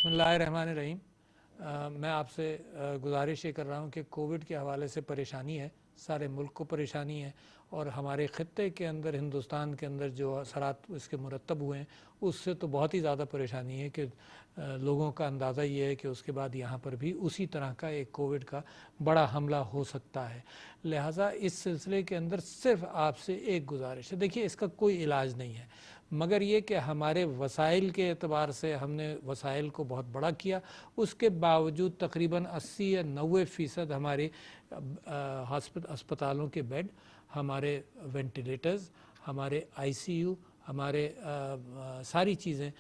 बिस्मिल्लाहिर्रहमानिर्रहीम। मैं आपसे गुजारिश ये कर रहा हूँ कि कोविड के हवाले से परेशानी है, सारे मुल्क को परेशानी है और हमारे ख़त्ते के अंदर, हिंदुस्तान के अंदर जो असरात इसके मुरतब हुए हैं उससे तो बहुत ही ज़्यादा परेशानी है कि लोगों का अंदाज़ा ये है कि उसके बाद यहाँ पर भी उसी तरह का एक कोविड का बड़ा हमला हो सकता है। लिहाजा इस सिलसिले के अंदर सिर्फ आपसे एक गुजारिश है। देखिए, इसका कोई इलाज नहीं है, मगर ये कि हमारे वसाइल के एतबार से हमने वसाइल को बहुत बड़ा किया, उसके बावजूद तकरीबन 80 या 90% हमारे अस्पतालों के बेड, हमारे वेंटिलेटर्स, हमारे आईसीयू, हमारे सारी चीज़ें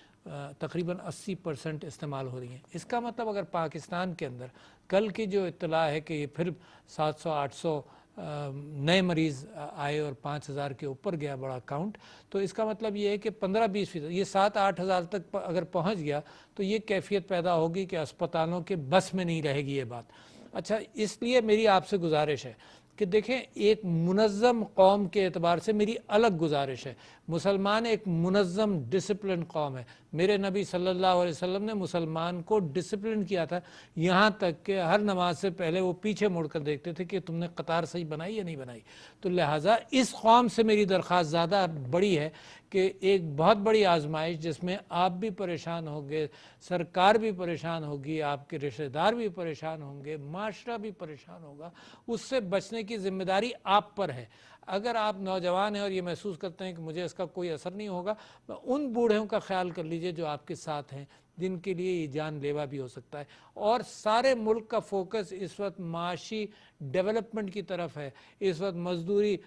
तकरीबन 80% इस्तेमाल हो रही हैं। इसका मतलब अगर पाकिस्तान के अंदर कल की जो इत्तला है कि ये फिर 700-800 नए मरीज़ आए और 5000 के ऊपर गया बड़ा काउंट, तो इसका मतलब ये है कि 15-20%, ये 7-8 हज़ार तक अगर पहुंच गया तो ये कैफियत पैदा होगी कि अस्पतालों के बस में नहीं रहेगी ये बात। अच्छा, इसलिए मेरी आपसे गुजारिश है कि देखें, एक मुनज़्ज़म कौम के एतबार से मेरी अलग गुजारिश है। मुसलमान एक मुनज़्ज़म डिसिप्लिन कौम है। मेरे नबी सल्लल्लाहु अलैहि वसल्लम ने मुसलमान को डिसिप्लिन किया था, यहाँ तक कि हर नमाज से पहले वो पीछे मुड़कर देखते थे कि तुमने कतार सही बनाई या नहीं बनाई। तो लिहाजा इस कौम से मेरी दरख्वास्त ज़्यादा बड़ी है कि एक बहुत बड़ी आजमाइश जिसमें आप भी परेशान होंगे, सरकार भी परेशान होगी, आपके रिश्तेदार भी परेशान होंगे, माशरा भी परेशान होगा, उससे बचने की जिम्मेदारी आप पर है। अगर आप नौजवान हैं और ये महसूस करते हैं कि मुझे इसका कोई असर नहीं होगा, उन बूढ़ों का ख्याल कर लीजिए जो आपके साथ हैं, जिनके लिए ये जानलेवा भी हो सकता है। और सारे मुल्क का फोकस इस वक्त माशी डेवलपमेंट की तरफ है। इस वक्त मजदूरी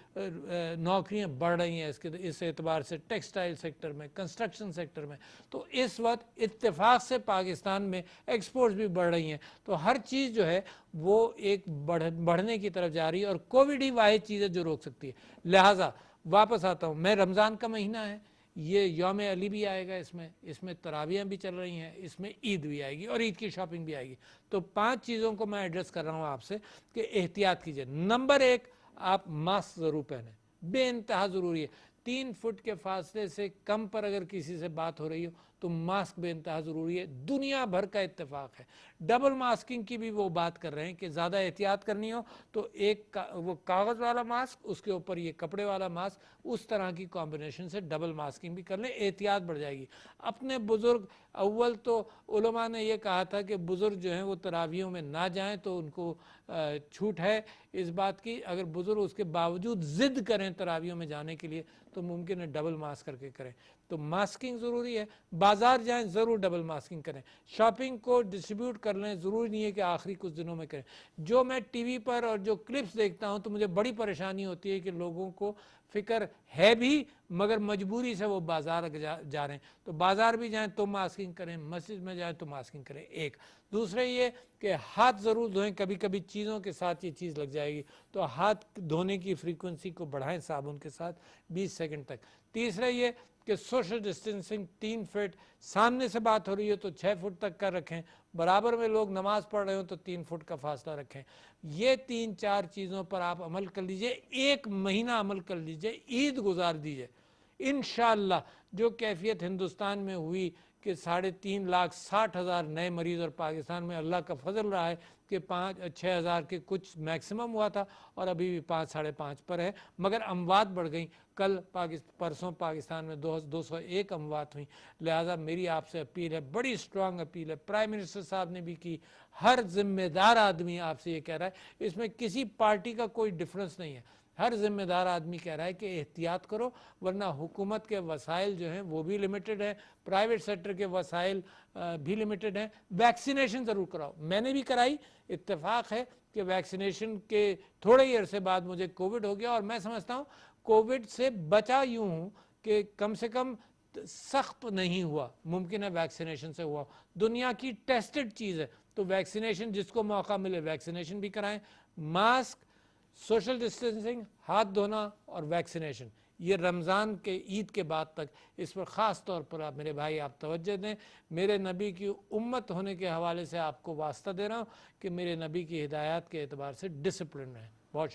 नौकरियां बढ़ रही हैं इस एतबार से, टेक्सटाइल सेक्टर में, कंस्ट्रक्शन सेक्टर में। तो इस वक्त इत्तेफाक से पाकिस्तान में एक्सपोर्ट्स भी बढ़ रही हैं। तो हर चीज़ जो है वो एक बढ़ने की तरफ जा रही है और कोविड ही वाहिद चीज़ है जो रोक सकती है। लिहाजा वापस आता हूँ, मैं रमज़ान का महीना है, ये यौम अली भी आएगा, इसमें तरावियाँ भी चल रही हैं, इसमें ईद भी आएगी और ईद की शॉपिंग भी आएगी। तो 5 चीज़ों को मैं एड्रेस कर रहा हूँ आपसे कि एहतियात कीजिए। नंबर 1, आप मास्क ज़रूर पहनें, बेइंतहा ज़रूरी है। 3 फुट के फासले से कम पर अगर किसी से बात हो रही हो तो मास्क बेइंतहा ज़रूरी है। दुनिया भर का इत्तेफाक है। डबल मास्किंग की भी वो बात कर रहे हैं कि ज़्यादा एहतियात करनी हो तो वो कागज़ वाला मास्क, उसके ऊपर ये कपड़े वाला मास्क, उस तरह की कॉम्बिनेशन से डबल मास्किंग भी कर लें, एहतियात बढ़ जाएगी। अपने बुज़ुर्ग, अव्वल तो उलमा ने यह कहा था कि बुज़ुर्ग जो हैं वो तरावियों में ना जाएं, तो उनको छूट है इस बात की। अगर बुज़ुर्ग उसके बावजूद ज़िद करें तरावियों में जाने के लिए तो मुमकिन है डबल मास्क करके करें। तो मास्किंग ज़रूरी है। बाज़ार जाएं, ज़रूर डबल मास्किंग करें। शॉपिंग को डिस्ट्रीब्यूट कर लें, ज़रूरी नहीं है कि आखिरी कुछ दिनों में करें। जो मैं टीवी पर और जो क्लिप्स देखता हूं तो मुझे बड़ी परेशानी होती है कि लोगों को फिक्र है भी मगर मजबूरी से वो बाज़ार जा रहे हैं। तो बाज़ार भी जाएं तो मास्किंग करें, मस्जिद में जाएं तो मास्किंग करें। एक दूसरे ये कि हाथ ज़रूर धोएं, कभी कभी चीज़ों के साथ ये चीज़ लग जाएगी, तो हाथ धोने की फ्रीक्वेंसी को बढ़ाएं साबुन के साथ 20 सेकंड तक। तीसरा ये कि सोशल डिस्टेंसिंग 3 फीट, सामने से बात हो रही है तो 6 फुट तक का रखें, बराबर में लोग नमाज पढ़ रहे हो तो 3 फुट का फासला रखें। ये 3-4 चीज़ों पर आप अमल कर लीजिए, 1 महीना अमल कर लीजिए, ईद गुजार दीजिए। इंशाअल्लाह जो कैफियत हिंदुस्तान में हुई कि 3,60,000 नए मरीज़, और पाकिस्तान में अल्लाह का फजल रहा है कि 5-6 हज़ार के कुछ मैक्सिमम हुआ था और अभी भी 5-5.5 पर है, मगर अमवात बढ़ गई। कल परसों पाकिस्तान में 201 अमवात हुई। लिहाजा मेरी आपसे अपील है, बड़ी स्ट्रांग अपील है, प्राइम मिनिस्टर साहब ने भी की, हर जिम्मेदार आदमी आपसे ये कह रहा है, इसमें किसी पार्टी का कोई डिफरेंस नहीं है। हर जिम्मेदार आदमी कह रहा है कि एहतियात करो, वरना हुकूमत के वसाइल जो हैं वो भी लिमिटेड है, प्राइवेट सेक्टर के वसाइल भी लिमिटेड हैं। वैक्सीनेशन ज़रूर कराओ, मैंने भी कराई। इत्तेफाक है कि वैक्सीनेशन के थोड़े ही अरसे बाद मुझे कोविड हो गया और मैं समझता हूँ कोविड से बचा यूँ हूँ कि कम से कम सख्त नहीं हुआ, मुमकिन है वैक्सीनेशन से हुआ। दुनिया की टेस्टेड चीज़ है, तो वैक्सीनेशन जिसको मौका मिले वैक्सीनेशन भी कराएं। मास्क, सोशल डिस्टेंसिंग, हाथ धोना और वैक्सीनेशन, ये रमज़ान के ईद के बाद तक इस पर ख़ास तौर पर आप मेरे भाई आप तवज्जो दें। मेरे नबी की उम्मत होने के हवाले से आपको वास्ता दे रहा हूँ कि मेरे नबी की हिदायत के एतबार से डिसिप्लिन है। बहुत